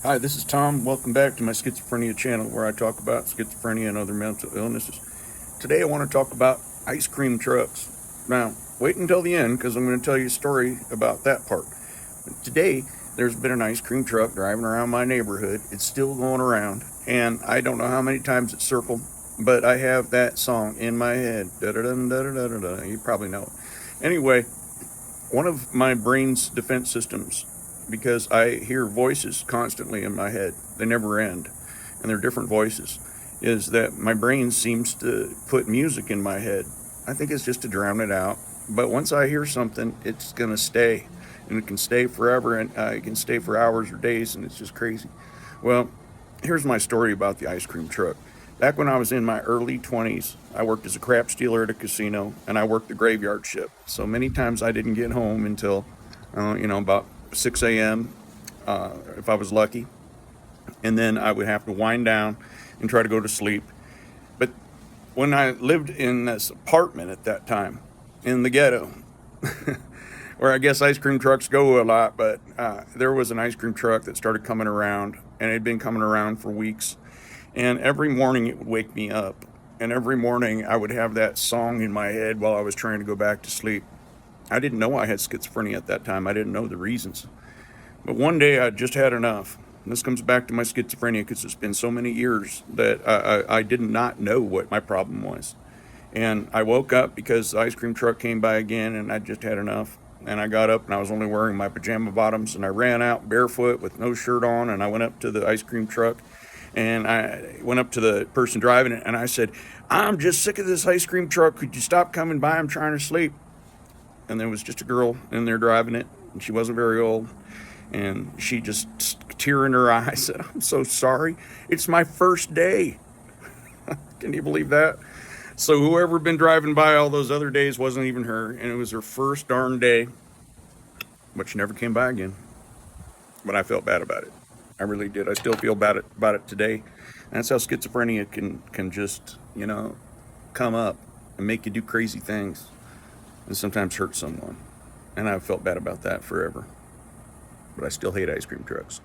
Hi, this is Tom. Welcome back to my Schizophrenia channel where I talk about schizophrenia and other mental illnesses. Today I want to talk about ice cream trucks. Now, wait until the end because I'm going to tell you a story about that part. But today, there's been an ice cream truck driving around my neighborhood. It's still going around, and I don't know how many times it's circled, but I have that song in my head. Da-da-dum-da-da-da-da-da. You probably know it. Anyway, one of my brain's defense systems, because I hear voices constantly in my head, they never end, and they're different voices, is that my brain seems to put music in my head. I think it's just to drown it out, but once I hear something, it's going to stay, and it can stay forever, and it can stay for hours or days, and it's just crazy. Well, here's my story about the ice cream truck. Back when I was in my early 20s, I worked as a crap stealer at a casino, and I worked the graveyard shift. So many times I didn't get home until, about 6 a.m. If I was lucky. And then I would have to wind down and try to go to sleep. But when I lived in this apartment at that time, in the ghetto, where I guess ice cream trucks go a lot, but there was an ice cream truck that started coming around, and it had been coming around for weeks. And every morning it would wake me up. And every morning I would have that song in my head while I was trying to go back to sleep. I didn't know I had schizophrenia at that time. I didn't know the reasons. But one day I just had enough. And this comes back to my schizophrenia because it's been so many years that I did not know what my problem was. And I woke up because the ice cream truck came by again, and I just had enough. And I got up and I was only wearing my pajama bottoms, and I ran out barefoot with no shirt on, and I went up to the ice cream truck, and I went up to the person driving it, and I said, "I'm just sick of this ice cream truck. Could you stop coming by? I'm trying to sleep." And there was just a girl in there driving it, and she wasn't very old, and she just, tear in her eye, said, "I'm so sorry. It's my first day." Can you believe that? So whoever had been driving by all those other days wasn't even her, and it was her first darn day, but she never came by again. But I felt bad about it. I really did. I still feel bad about it today. And that's how schizophrenia can just, come up and make you do crazy things and sometimes hurt someone. And I've felt bad about that forever. But I still hate ice cream trucks.